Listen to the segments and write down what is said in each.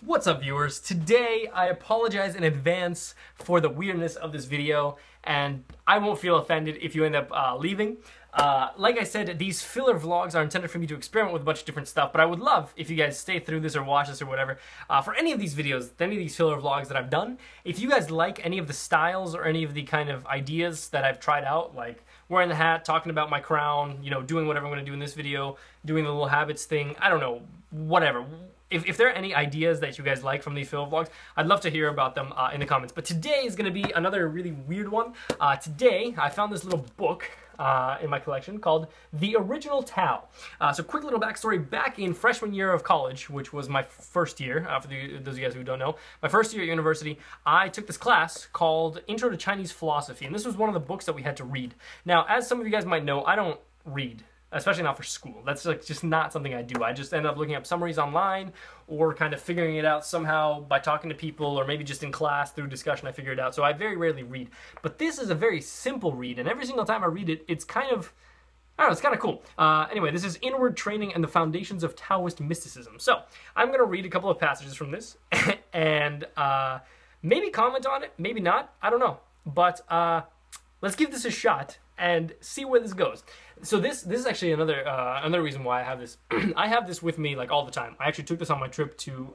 What's up, viewers? Today, I apologize in advance for the weirdness of this video, and I won't feel offended if you end up leaving. Like I said, these filler vlogs are intended for me to experiment with a bunch of different stuff, but I would love if you guys stay through this or watch this or whatever. For any of these videos, any of these filler vlogs that I've done, if you guys like any of the styles or any of the kind of ideas that I've tried out, like wearing the hat, talking about my crown, you know, doing whatever I'm going to do in this video, doing the little habits thing, I don't know, whatever. If there are any ideas that you guys like from these filler vlogs, I'd love to hear about them in the comments. But today is going to be another really weird one. Today, I found this little book in my collection called The Original Tao. So quick little backstory. Back in freshman year of college, which was my first year, for those of you guys who don't know, my first year at university, I took this class called Intro to Chinese Philosophy. And this was one of the books that we had to read. Now, as some of you guys might know, I don't read, especially not for school. That's like just not something I do. I just end up looking up summaries online or kind of figuring it out somehow by talking to people, or maybe just in class through discussion I figure it out. So I very rarely read. But this is a very simple read, and every single time I read it, it's kind of, I don't know, it's kind of cool. Anyway, this is Inward Training and the Foundations of Taoist Mysticism. So I'm going to read a couple of passages from this and maybe comment on it, maybe not, I don't know. But let's give this a shot and see where this goes. So this is actually another reason why I have this. I have this with me like all the time. I actually took this on my trip to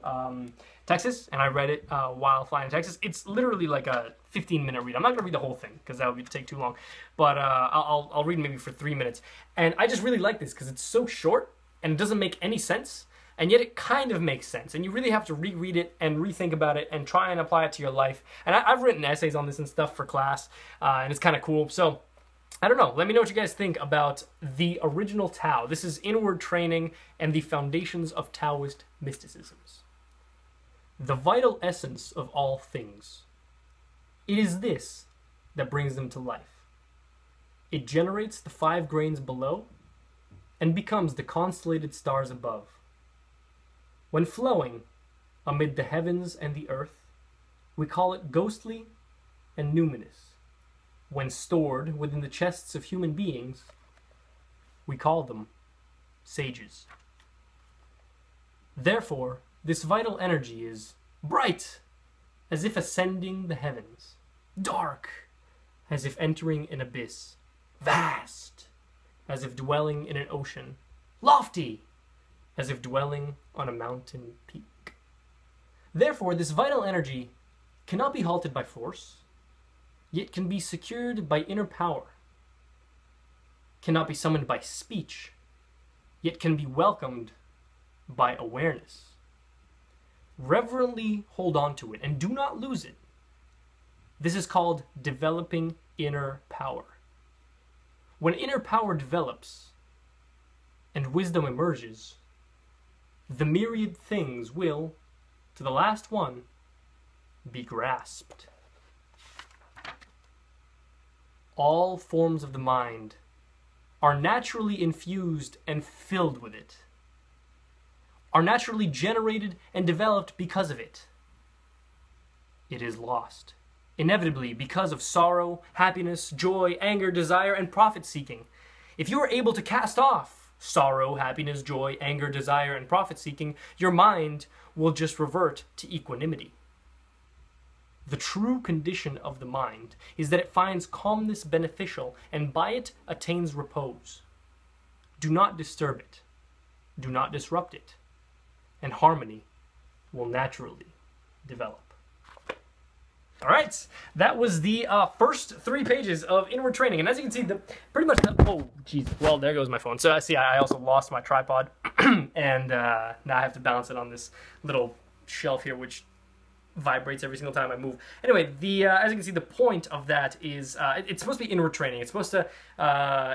Texas, and I read it while flying to Texas. It's literally like a 15-minute read. I'm not gonna read the whole thing because that would take too long, but I'll read maybe for 3 minutes. And I just really like this because it's so short and it doesn't make any sense, and yet it kind of makes sense. And you really have to reread it and rethink about it and try and apply it to your life. And I've written essays on this and stuff for class, and it's kind of cool. So I don't know. Let me know what you guys think about The Original Tao. This is Inward Training and the Foundations of Taoist Mysticisms. The vital essence of all things. It is this that brings them to life. It generates the 5 grains below and becomes the constellated stars above. When flowing amid the heavens and the earth, we call it ghostly and numinous. When stored within the chests of human beings, we call them sages. Therefore, this vital energy is bright, as if ascending the heavens, dark, as if entering an abyss, vast, as if dwelling in an ocean, lofty, as if dwelling on a mountain peak. Therefore, this vital energy cannot be halted by force, yet can be secured by inner power, cannot be summoned by speech, yet can be welcomed by awareness. Reverently hold on to it and do not lose it. This is called developing inner power. When inner power develops and wisdom emerges, the myriad things will, to the last one, be grasped. All forms of the mind are naturally infused and filled with it, are naturally generated and developed because of it. It is lost, inevitably, because of sorrow, happiness, joy, anger, desire, and profit-seeking. If you are able to cast off sorrow, happiness, joy, anger, desire, and profit-seeking, your mind will just revert to equanimity. The true condition of the mind is that it finds calmness beneficial and by it attains repose. Do not disturb it. Do not disrupt it. And harmony will naturally develop. All right, that was the first 3 pages of Inward Training. And as you can see, pretty much oh, geez, well, there goes my phone. So I see I also lost my tripod, and now I have to balance it on this little shelf here, which vibrates every single time I move. Anyway, as you can see, the point of that is it's supposed to be inward training. It's supposed to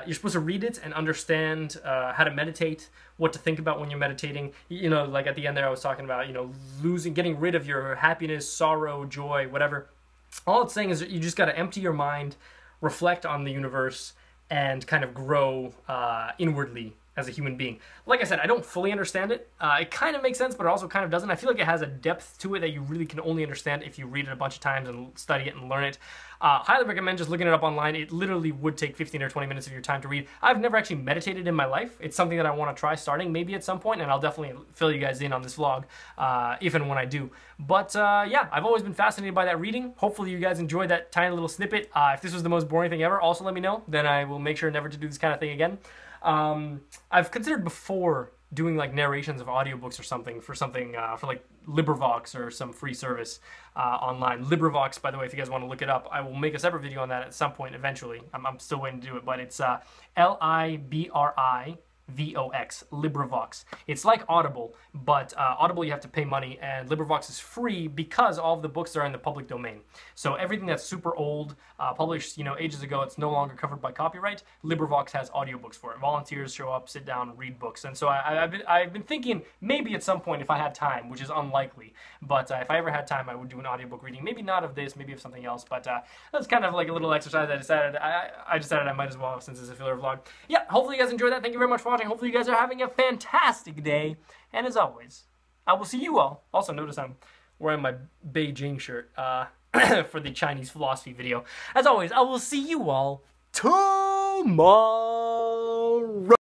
you're supposed to read it and understand how to meditate, what to think about when you're meditating. You know, like at the end there, I was talking about, you know, getting rid of your happiness, sorrow, joy, whatever. All it's saying is that you just got to empty your mind, reflect on the universe, and kind of grow inwardly as a human being. Like I said, I don't fully understand it. It kind of makes sense, but it also kind of doesn't. I feel like it has a depth to it that you really can only understand if you read it a bunch of times and study it and learn it. Highly recommend just looking it up online. It literally would take 15 or 20 minutes of your time to read. I've never actually meditated in my life. It's something that I want to try starting maybe at some point, and I'll definitely fill you guys in on this vlog if and when I do. But yeah, I've always been fascinated by that reading. Hopefully you guys enjoyed that tiny little snippet. If this was the most boring thing ever, also let me know. Then I will make sure never to do this kind of thing again. I've considered before doing like narrations of audiobooks or something for like LibriVox or some free service online. LibriVox, by the way, if you guys want to look it up, I will make a separate video on that at some point eventually. I'm still waiting to do it, but it's LibriVox, LibriVox. It's like Audible, but Audible you have to pay money, and LibriVox is free because all of the books are in the public domain. So everything that's super old, published ages ago, it's no longer covered by copyright. LibriVox has audiobooks for it. Volunteers show up, sit down, read books, and so I've been thinking maybe at some point if I had time, which is unlikely, but if I ever had time, I would do an audiobook reading. Maybe not of this, maybe of something else, but that's kind of like a little exercise. I decided I might as well since it's a filler vlog. Yeah, hopefully you guys enjoyed that. Thank you very much for watching. Hopefully you guys are having a fantastic day. And as always, I will see you all. Also, notice I'm wearing my Beijing shirt for the Chinese philosophy video. As always, I will see you all tomorrow.